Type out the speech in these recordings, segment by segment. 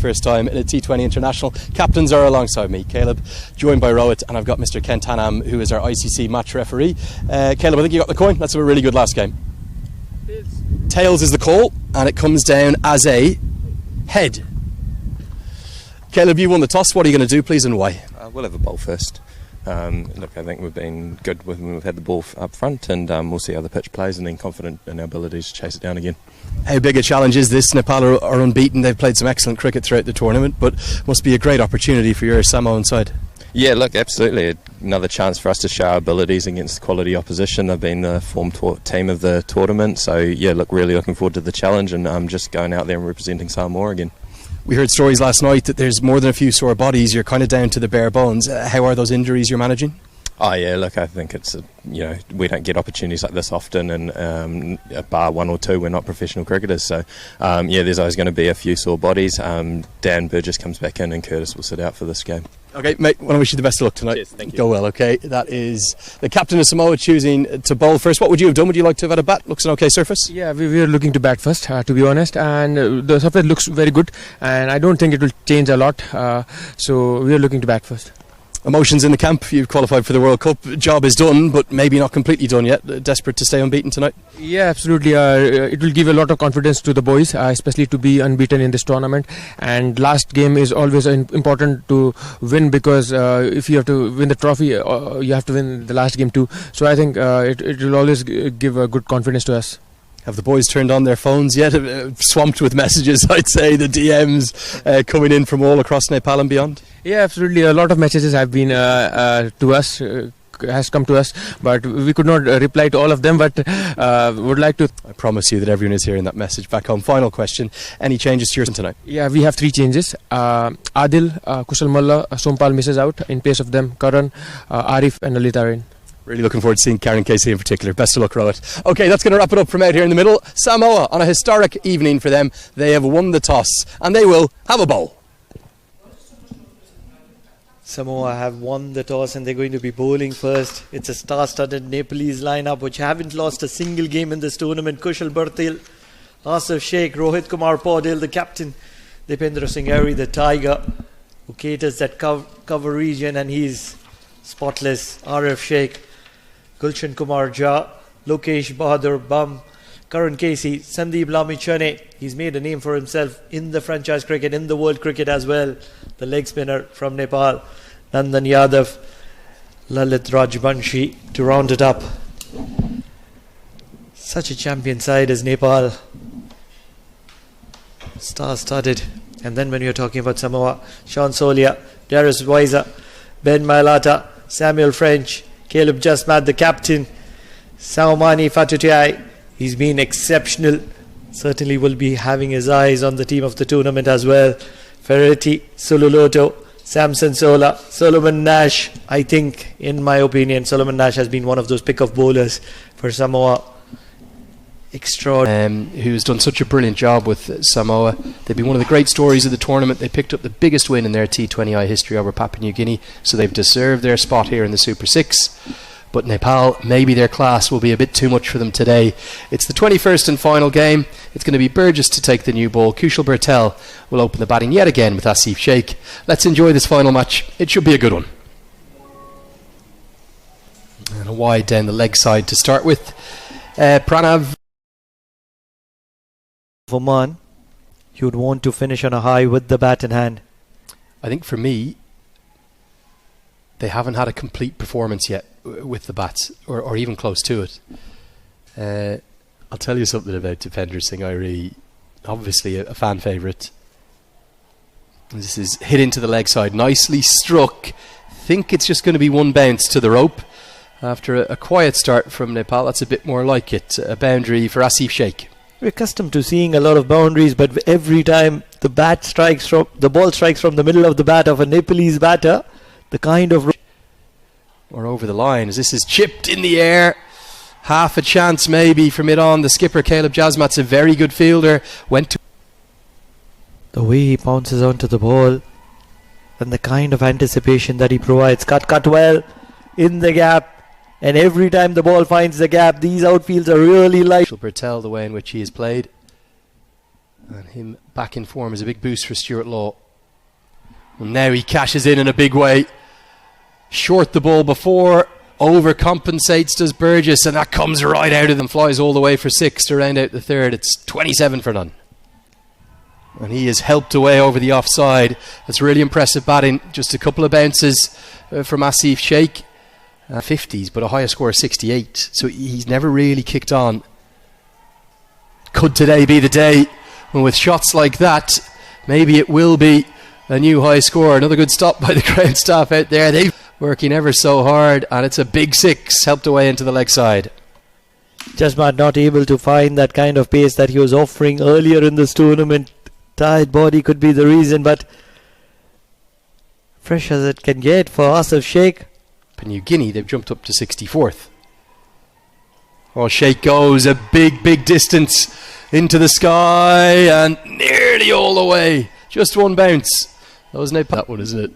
first time in a T20 international. Captains are alongside me. Caleb, joined by Rohit, and I've got Mr. Ken Tanham, who is our ICC match referee. Caleb, I think you got the coin. That's a really good last game. Tails is the call, and it comes down as a head. Caleb, you won the toss. What are you going to do, please, and why? We'll have a bowl first. Look, I think we've been good when we've had the ball up front, and we'll see how the pitch plays, and then confident in our abilities to chase it down again. How big a challenge is this? Nepal are unbeaten. They've played some excellent cricket throughout the tournament, but must be a great opportunity for your Samoan side. Yeah, look, absolutely. Another chance for us to show our abilities against quality opposition. They've been the form team of the tournament, so yeah, look, really looking forward to the challenge, and just going out there and representing Samoa again. We heard stories last night that there's more than a few sore bodies. You're kind of down to the bare bones. How are those injuries you're managing? Oh yeah, look, I think it's we don't get opportunities like this often, and bar one or two, we're not professional cricketers, so there's always going to be a few sore bodies. Dan Burgess comes back in, and Curtis will sit out for this game. Okay, mate, I want to wish you the best of luck tonight. Cheers, thank you. Go well, okay? That is the captain of Samoa choosing to bowl first. What would you have done? Would you like to have had a bat? Looks an okay surface? Yeah, we are looking to bat first, to be honest, and the surface looks very good, and I don't think it will change a lot, so we are looking to bat first. Emotions in the camp. You've qualified for the World Cup. Job is done, but maybe not completely done yet. Desperate to stay unbeaten tonight? Yeah, absolutely. It will give a lot of confidence to the boys, especially to be unbeaten in this tournament. And last game is always important to win, because if you have to win the trophy, you have to win the last game too. So I think it will always give a good confidence to us. Have the boys turned on their phones yet? Swamped with messages, I'd say, the DMs coming in from all across Nepal and beyond? Yeah, absolutely. A lot of messages have been to us, has come to us, but we could not reply to all of them, but would like to. I promise you that everyone is hearing that message back home. Final question, any changes to your team tonight? Yeah, we have 3 changes. Adil, Kushal Malla, Sompal misses out. In place of them, Karan, Arif and Lalitha are in. Really looking forward to seeing Karen Casey in particular. Best of luck, Rohit. Okay, that's going to wrap it up from out here in the middle. Samoa, on a historic evening for them. They have won the toss, and they will have a bowl. Samoa have won the toss, and they're going to be bowling first. It's a star-studded Nepalese lineup which haven't lost a single game in this tournament. Kushal Bhartil, Asif Sheikh, Rohit Kumar Paudel, the captain, Dipendra Singh Airy, the tiger, who caters that cover region, and he's spotless. Arif Sheikh, Gulshan Kumar Jha, Lokesh Bahadur Bum, Karan Casey, Sandeep Lamichhane. He's made a name for himself in the franchise cricket, in the world cricket as well. The leg spinner from Nepal, Nandan Yadav, Lalit Rajbanshi to round it up. Such a champion side as Nepal. Star-studded. And then when you're talking about Samoa, Sean Solia, Darius Weiser, Ben Mailata, Samuel French, Caleb Jasmat, the captain, Saumani Fatutiai. He's been exceptional. Certainly will be having his eyes on the team of the tournament as well. Ferretti, Sululoto, Samson Sola, Solomon Nash. I think, in my opinion, Solomon Nash has been one of those pick-up bowlers for Samoa. Extraordinary. Who's done such a brilliant job with Samoa. They've been one of the great stories of the tournament. They picked up the biggest win in their T20I history over Papua New Guinea, so they've deserved their spot here in the Super 6. But Nepal, maybe their class will be a bit too much for them today. It's the 21st and final game. It's going to be Burgess to take the new ball. Kushal Bhartil will open the batting yet again with Asif Sheikh. Let's enjoy this final match. It should be a good one. And a wide down the leg side to start with. Pranav. Oman, you would want to finish on a high with the bat in hand. I think for me, they haven't had a complete performance yet with the bats, or even close to it. I'll tell you something about Dipendra Singh Airy. Obviously a fan favourite. This is hit into the leg side, nicely struck. Think it's just going to be one bounce to the rope. After a quiet start from Nepal, that's a bit more like it. A boundary for Asif Sheikh. We're accustomed to seeing a lot of boundaries, but every time the ball strikes from the middle of the bat of a Nepalese batter, the kind of or over the line as this is chipped in the air. Half a chance maybe for mid-on. The skipper Caleb Jasmat's a very good fielder. Went to the way he pounces onto the ball and the kind of anticipation that he provides. Cut well in the gap. And every time the ball finds the gap, these outfields are really light. Kushal Bhartil, the way in which he has played. And him back in form is a big boost for Stuart Law. Well, now he cashes in a big way. Short the ball before, overcompensates does Burgess, and that comes right out of them, flies all the way for 6 to round out the third. It's 27 for none. And he is helped away over the offside. That's really impressive batting. Just a couple of bounces from Asif Sheikh. 50s, but a higher score of 68. So he's never really kicked on. Could today be the day? And with shots like that, maybe it will be a new high score. Another good stop by the ground staff out there. They're working ever so hard, and it's a big 6 helped away into the leg side. Just not able to find that kind of pace that he was offering earlier in this tournament. Tired body could be the reason, but fresh as it can get for Asif Sheikh. For New Guinea, they've jumped up to 64th. Oh, Sheikh goes a big distance into the sky and nearly all the way. Just one bounce. That was Nepal. That one, isn't it?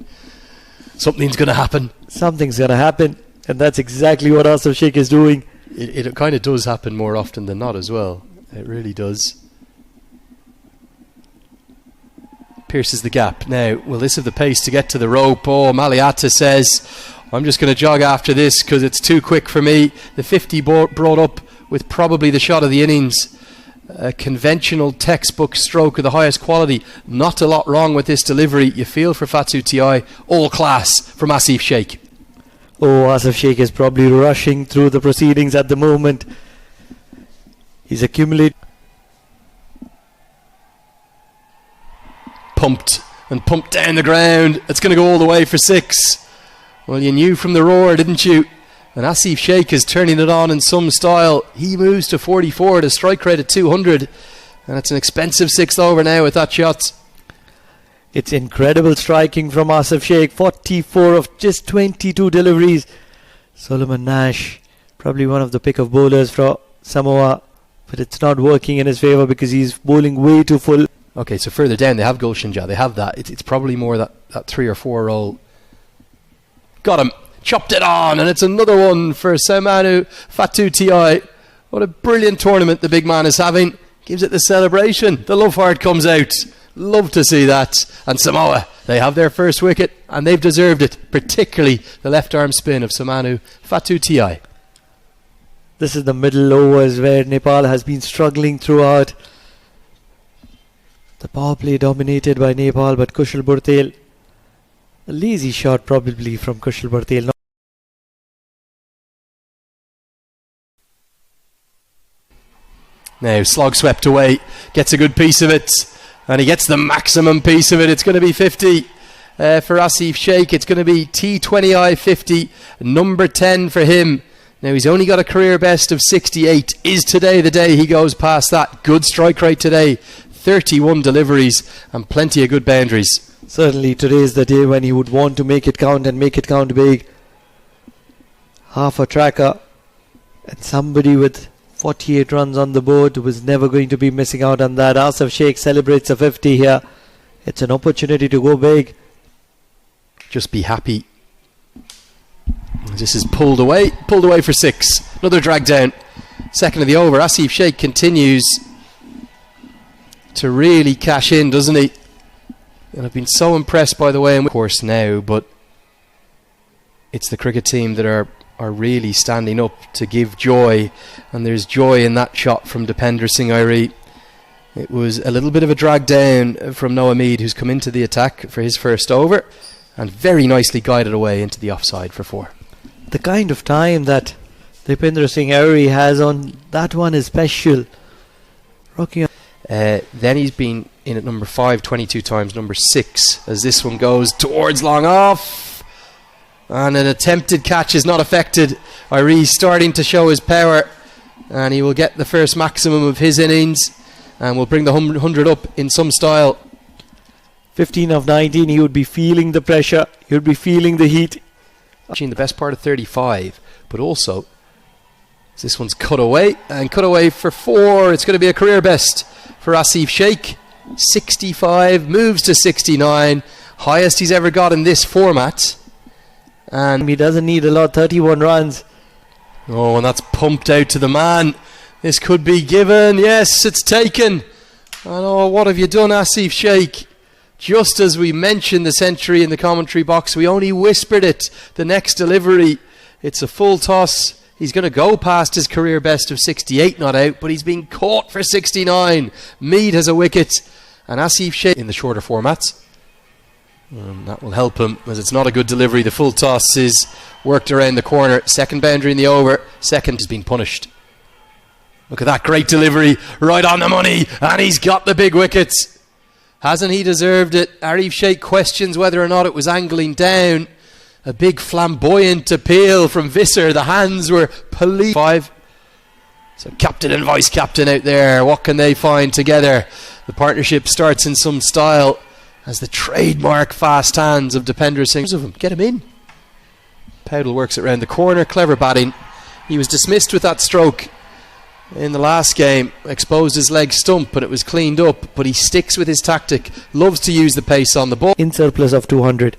Something's going to happen. Something's going to happen, and that's exactly what Asif Sheikh is doing. It kind of does happen more often than not as well. It really does. Pierces the gap. Now, will this have the pace to get to the rope? Oh, Maliata says, I'm just going to jog after this because it's too quick for me. The 50 brought up with probably the shot of the innings. A conventional textbook stroke of the highest quality. Not a lot wrong with this delivery. You feel for Fatu Ti. All class from Asif Sheikh. Oh, Asif Sheikh is probably rushing through the proceedings at the moment. He's accumulated. Pumped down the ground. It's going to go all the way for 6. Well, you knew from the roar, didn't you? And Asif Sheikh is turning it on in some style. He moves to 44 at a strike rate at 200. And it's an expensive 6th over now with that shot. It's incredible striking from Asif Sheikh. 44 of just 22 deliveries. Solomon Nash, probably one of the pick of bowlers for Samoa. But it's not working in his favour because he's bowling way too full. Okay, so further down they have Gulshan Jah. They have that. It's probably more that 3 or 4 roll. Got him. Chopped it on, and it's another one for Samoa Fatu Ti. What a brilliant tournament the big man is having. Gives it the celebration. The love heart comes out. Love to see that. And Samoa, they have their first wicket, and they've deserved it, particularly the left arm spin of Samoa Fatu Ti. This is the middle overs where Nepal has been struggling throughout. The power play dominated by Nepal, but Kushal Burtel, a lazy shot probably from Kushal Burtel. Now Slog swept away, gets a good piece of it, and he gets the maximum piece of it. It's going to be 50 for Asif Sheikh. It's going to be T20I 50, number 10 for him. Now he's only got a career best of 68. Is today the day he goes past that? Good strike rate today, 31 deliveries and plenty of good boundaries. Certainly today is the day when he would want to make it count and make it count big. Half a tracker and somebody with 48 runs on the board was never going to be missing out on that. Asif Sheikh celebrates a 50 here. It's an opportunity to go big. Just be happy. This is pulled away for 6. Another drag down. Second of the over. Asif Sheikh continues to really cash in, doesn't he? And I've been so impressed by the way, of course now, but it's the cricket team that are really standing up to give joy, and there's joy in that shot from Dipender Singh Airi. It was a little bit of a drag down from Noah Mead, who's come into the attack for his first over, and very nicely guided away into the offside for 4. The kind of time that Dipender Singh Airi has on that one is special. Rocking. Then he's been in at number 5 22 times, number 6 as this one goes towards long off, and an attempted catch is not affected. Airi starting to show his power, and he will get the first maximum of his innings and will bring the 100 up in some style. 15 of 19, he would be feeling the pressure, he would be feeling the heat. The best part of 35, but also this one's cut away, and cut away for 4. It's going to be a career best for Asif Sheikh. 65, moves to 69, highest he's ever got in this format, and he doesn't need a lot. 31 runs. Oh, and that's pumped out to the man. This could be given. Yes, it's taken. Oh, what have you done, Asif Sheikh? Just as we mentioned the century in the commentary box, we only whispered it. The next delivery, it's a full toss. He's going to go past his career best of 68 not out, but he's been caught for 69. Mead has a wicket, and Asif Sheikh in the shorter formats. That will help him, as it's not a good delivery. The full toss is worked around the corner. Second boundary in the over. Second has been punished. Look at that great delivery, right on the money, and he's got the big wickets. Hasn't he deserved it? Arif Sheikh questions whether or not it was angling down. A big flamboyant appeal from Visser. The hands were police. 5. So captain and vice captain out there. What can they find together? The partnership starts in some style as the trademark fast hands of Dipendra Singh. Get him in. Powdell works it round the corner. Clever batting. He was dismissed with that stroke in the last game, exposed his leg stump, but it was cleaned up. But he sticks with his tactic, loves to use the pace on the ball. In surplus of 200.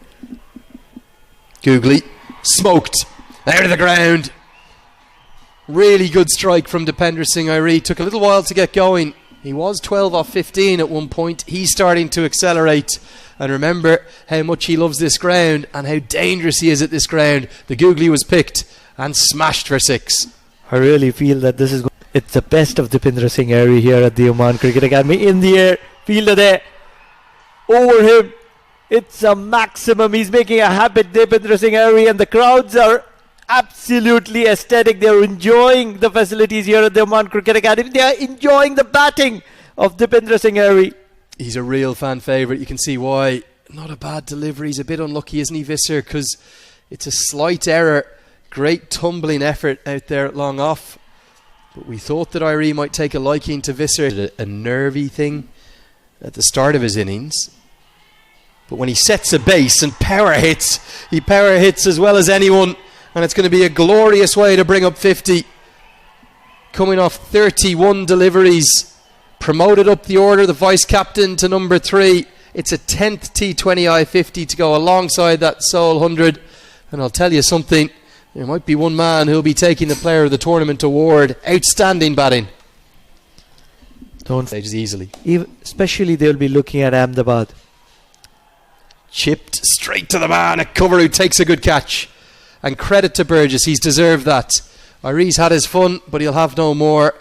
Googly, smoked, out of the ground. Really good strike from Dipendra Singh Airi. Took a little while to get going. He was 12 off 15 at one point. He's starting to accelerate. And remember how much he loves this ground and how dangerous he is at this ground. The Googly was picked and smashed for 6. I really feel that this is it's the best of Dipendra Singh Airi here at the Oman Cricket Academy. In the air, fielder there, over him. It's a maximum. He's making a habit, Dipendra Singh Airi, and the crowds are absolutely ecstatic. They're enjoying the facilities here at the Oman Cricket Academy. They are enjoying the batting of Dipendra Singh Airi. He's a real fan favourite. You can see why. Not a bad delivery. He's a bit unlucky, isn't he, Visser? Because it's a slight error. Great tumbling effort out there at long off. But we thought that Airi might take a liking to Visser. A nervy thing at the start of his innings. But when he sets a base and power hits, he power hits as well as anyone. And it's going to be a glorious way to bring up 50. Coming off 31 deliveries. Promoted up the order, the vice captain to number 3. It's a 10th T20 I50 to go alongside that sole 100. And I'll tell you something, there might be one man who'll be taking the Player of the Tournament award. Outstanding batting. Don't stages easily. Especially they'll be looking at Ahmedabad. Chipped straight to the man, a cover who takes a good catch. And credit to Burgess, he's deserved that. Airi's had his fun, but he'll have no more.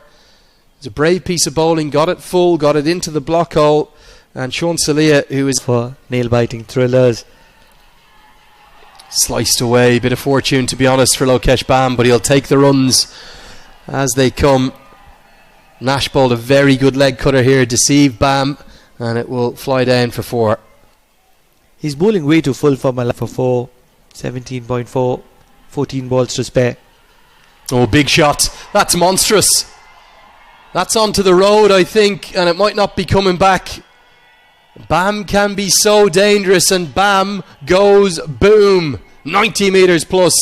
It's a brave piece of bowling, got it full, got it into the block hole. And Sean Salia, who is for nail-biting thrillers, sliced away. Bit of fortune, to be honest, for Lokesh Bam, but he'll take the runs as they come. Nash bowled a very good leg cutter here, deceived Bam, and it will fly down for 4. He's bowling way too full for my life for 4. 17.4, 14 balls to spare. Oh, big shot. That's monstrous. That's onto the road, I think, and it might not be coming back. Bam can be so dangerous, and Bam goes boom. 90 metres plus.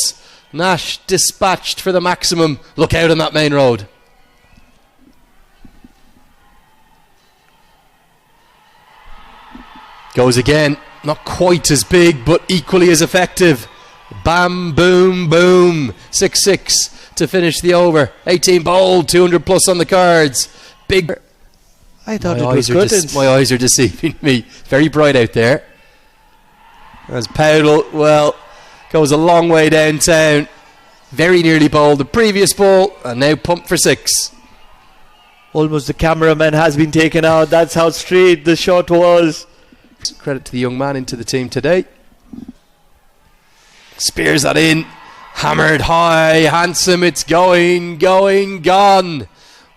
Nash dispatched for the maximum. Look out on that main road. Goes again. Not quite as big, but equally as effective. Bam, boom, boom. 6-6 to finish the over. 18 bowled, 200 plus on the cards. Big. I thought it was good. My eyes are deceiving me. Very bright out there. As Powdell, well, goes a long way downtown. Very nearly bowled the previous ball, and now pumped for 6. Almost the cameraman has been taken out. That's how straight the shot was. Credit to the young man into the team today. Spears that in. Hammered high, handsome. It's going, gone.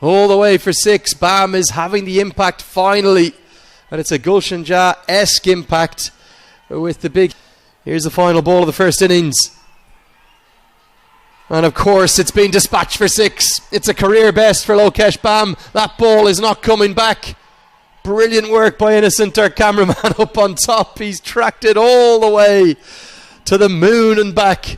All the way for 6. Bam is having the impact finally. And it's a Gulshan Jah-esque impact with the big. Here's the final ball of the first innings. And of course it's been dispatched for 6. It's a career best for Lokesh Bam. That ball is not coming back. Brilliant work by Innocent, our cameraman, up on top. He's tracked it all the way to the moon and back.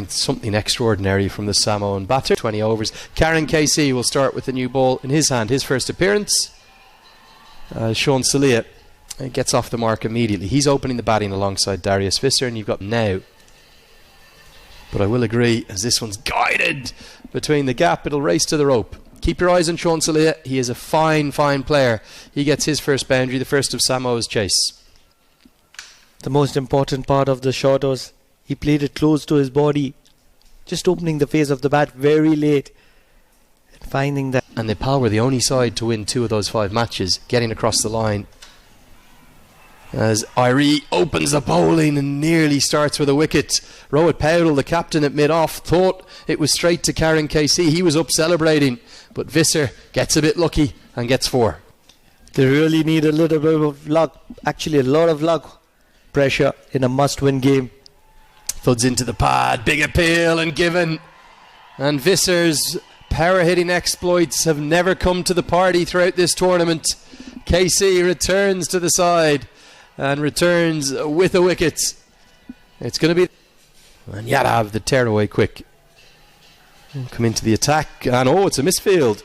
Something extraordinary from the Samoan batter. 20 overs. Karen Casey will start with the new ball in his hand. His first appearance. Sean Salia gets off the mark immediately. He's opening the batting alongside Darius Visser, and you've got now. But I will agree, as this one's guided between the gap, it'll race to the rope. Keep your eyes on Sean Salia. He is a fine player. He gets his first boundary, the first of Samoa's chase. The most important part of the shot was he played it close to his body, just opening the face of the bat very late and finding that. And Nepal were the only side to win 2 of those 5 matches, getting across the line. As Irie opens the bowling and nearly starts with a wicket. Rohit Powell, the captain at mid-off, thought it was straight to Karen KC. He was up celebrating, but Visser gets a bit lucky and gets 4. They really need a little bit of luck, actually a lot of luck, pressure in a must-win game. Thuds into the pad, big appeal and given. And Visser's power-hitting exploits have never come to the party throughout this tournament. KC returns to the side and returns with a wicket. It's going to be... And Yadav, the tearaway quick. Come into the attack, and it's a misfield.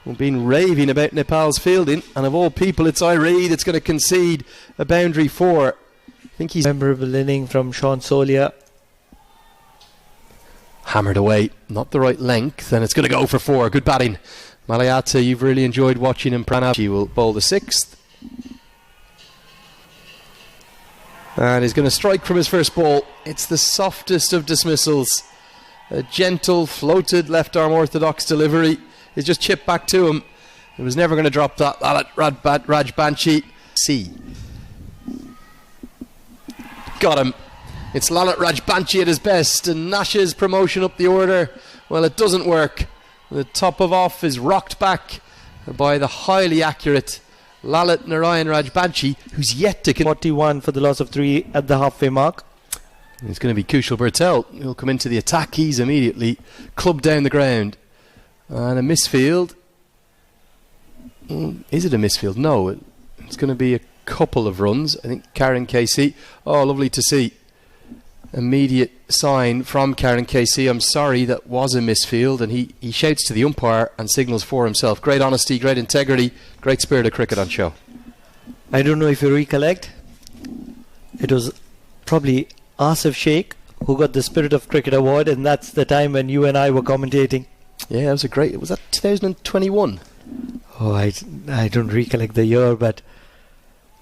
We've been raving about Nepal's fielding, and of all people it's Irie that's going to concede a boundary 4. I think he's... Memorable inning from Sean Solia. Hammered away, not the right length, and it's going to go for 4. Good batting. Malayata, you've really enjoyed watching him. Pranav, he will bowl the 6th. And he's going to strike from his first ball. It's the softest of dismissals. A gentle, floated left-arm orthodox delivery. He's just chipped back to him. He was never going to drop that. Raj Banshi. C. Got him. It's Lalit Rajbanshi at his best, and Nash's promotion up the order, well, it doesn't work. The top of off is rocked back by the highly accurate Lalit Narayan Rajbanshi, who's yet to... 41 for the loss of 3 at the halfway mark. It's going to be Kushal Bertel who'll come into the attack. He's immediately clubbed down the ground. And a misfield. Is it a misfield? No, it's going to be a couple of runs. I think Karen Casey. Oh, lovely to see. Immediate sign from Karen Casey. I'm sorry, that was a misfield, and he shouts to the umpire and signals for himself. Great honesty, great integrity, great spirit of cricket on show. I don't know if you recollect, it was probably Asif Sheikh who got the Spirit of Cricket award, and that's the time when you and I were commentating. Yeah, was that 2021? Oh, I don't recollect the year, but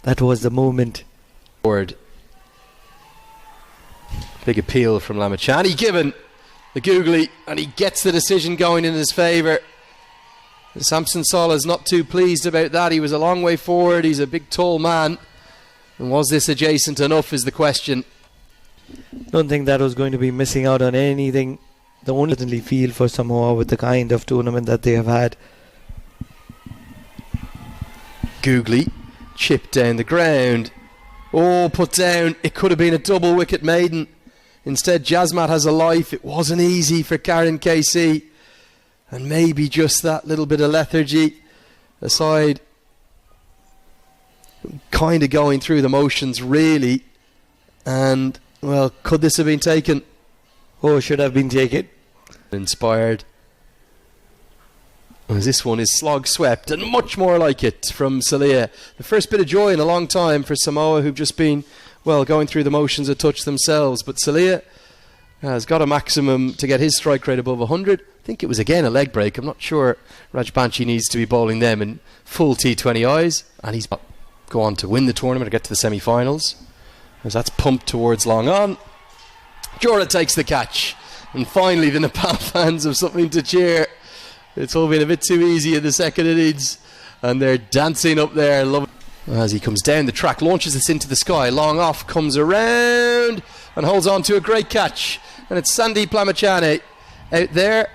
that was the moment. Word. Big appeal from Lamachani. Given the googly, and he gets the decision going in his favour. Samson Sala's not too pleased about that. He was a long way forward. He's a big tall man. And was this adjacent enough is the question. Don't think that was going to be missing out on anything. The only certainly feel for Samoa with the kind of tournament that they have had. Googly chipped down the ground. Oh, put down. It could have been a double wicket maiden. Instead, Jasmat has a life. It wasn't easy for Karen KC. And maybe just that little bit of lethargy aside. Kind of going through the motions, really. And, well, could this have been taken? Oh, should have been taken. Inspired. As this one is slog swept, and much more like it from Salia. The first bit of joy in a long time for Samoa, who've just been, well, going through the motions a touch themselves. But Salia has got a maximum to get his strike rate above 100. I think it was again a leg break. I'm not sure Rajbanshi needs to be bowling them in full T20 eyes. And he's go on to win the tournament or get to the semi-finals. As that's pumped towards long on. Jora takes the catch. And finally the Nepal fans have something to cheer. It's all been a bit too easy in the second innings, and they're dancing up there. As he comes down the track, launches this into the sky, long off, comes around and holds on to a great catch. And it's Sandeep Lamachane out there,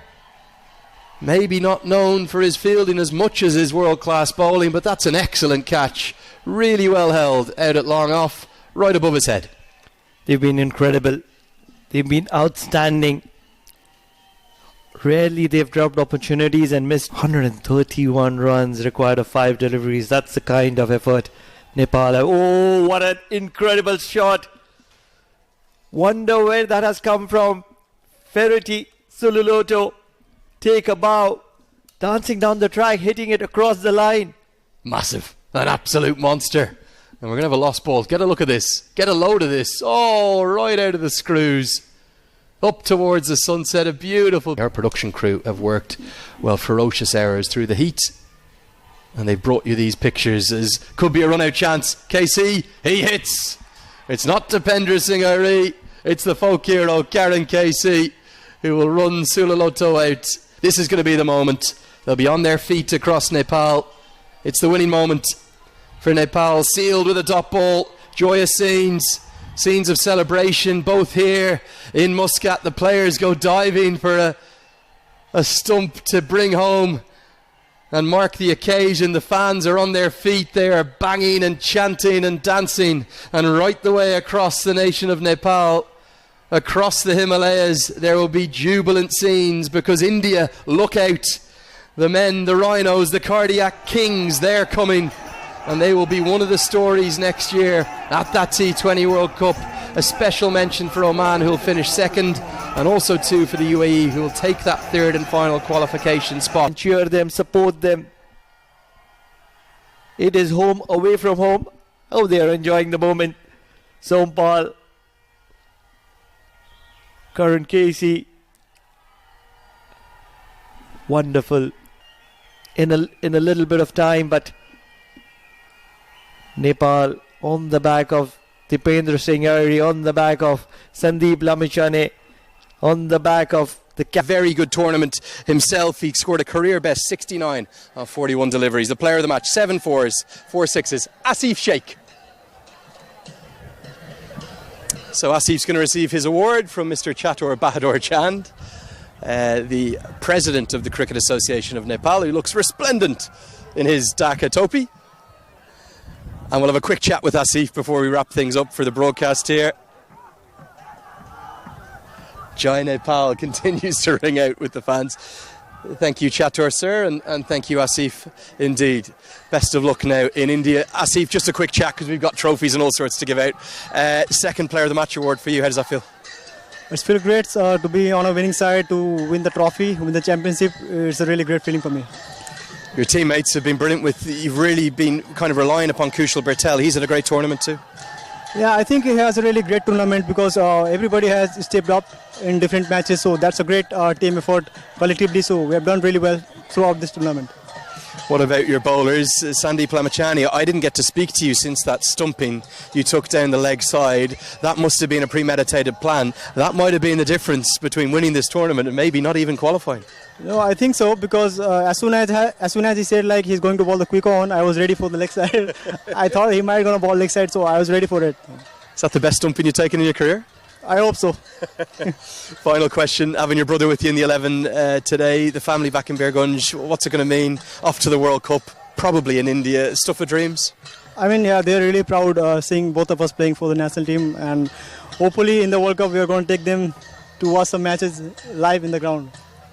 maybe not known for his fielding as much as his world-class bowling, but that's an excellent catch, really well held out at long off, right above his head. They've been incredible, they've been outstanding. Rarely they've dropped opportunities and missed. 131 runs required of 5 deliveries. That's the kind of effort Nepal have. Oh, what an incredible shot. Wonder where that has come from. Ferretti, Sululoto take a bow, dancing down the track, hitting it across the line. Massive. An absolute monster. And we're going to have a lost ball. Get a look at this. Get a load of this. Oh, right out of the screws. Up towards the sunset. A beautiful... Our production crew have worked, well, ferocious hours through the heat. And they've brought you these pictures as could be a run-out chance. KC, he hits. It's not Dipendra Singh Airi. It's the folk hero, Karen KC, who will run Sulaloto out. This is going to be the moment. They'll be on their feet across Nepal. It's the winning moment for Nepal. Sealed with a top ball. Joyous scenes. Scenes of celebration, both here in Muscat. The players go diving for a stump to bring home and mark the occasion. The fans are on their feet. They are banging and chanting and dancing. And right the way across the nation of Nepal, across the Himalayas, there will be jubilant scenes because India, look out. The men, the rhinos, the cardiac kings, they're coming. And they will be one of the stories next year at that T20 World Cup. A special mention for Oman, who will finish second, and also two for the UAE, who will take that third and final qualification spot. Cheer them, support them. It is home, away from home. Oh, they are enjoying the moment. Sompal, Karan Casey. Wonderful. In a little bit of time, but Nepal on the back of Dipendra Singh Airi, on the back of Sandeep Lamichhane, on the back of the very good tournament himself. He scored a career best 69 on 41 deliveries. The player of the match, 7 fours, 4 sixes, Asif Sheikh. So Asif's going to receive his award from Mr. Chatur Bahadur Chand, the president of the Cricket Association of Nepal, who looks resplendent in his Dhaka topi. And we'll have a quick chat with Asif before we wrap things up for the broadcast here. Jai Nepal continues to ring out with the fans. Thank you, Chatur, sir, and thank you, Asif, indeed. Best of luck now in India. Asif, just a quick chat because we've got trophies and all sorts to give out. Second player of the match award for you. How does that feel? It feels great to be on a winning side, to win the trophy, win the championship. It's a really great feeling for me. Your teammates have been brilliant you've really been kind of relying upon Kushal Bertel. He's had a great tournament too. Yeah, I think he has a really great tournament because everybody has stepped up in different matches, so that's a great team effort collectively, so we have done really well throughout this tournament. What about your bowlers? Sandeep Lamichhane, I didn't get to speak to you since that stumping you took down the leg side. That must have been a premeditated plan. That might have been the difference between winning this tournament and maybe not even qualifying. No, I think so, because as soon as he said like he's going to bowl the quick on, I was ready for the leg side. I thought he might going to bowl leg side, so I was ready for it. Is that the best stumping you've taken in your career? I hope so. Final question, having your brother with you in the 11 today, the family back in Birgunj, what's it going to mean? Off to the World Cup, probably in India, stuff of dreams? I mean, yeah, they're really proud seeing both of us playing for the national team, and hopefully in the World Cup we are going to take them to watch some matches live in the ground.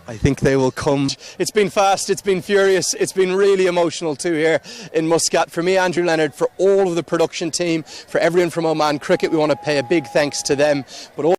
I think they will come. It's been fast, it's been furious, it's been really emotional too here in Muscat. For me, Andrew Leonard, for all of the production team, for everyone from Oman Cricket, we want to pay a big thanks to them. But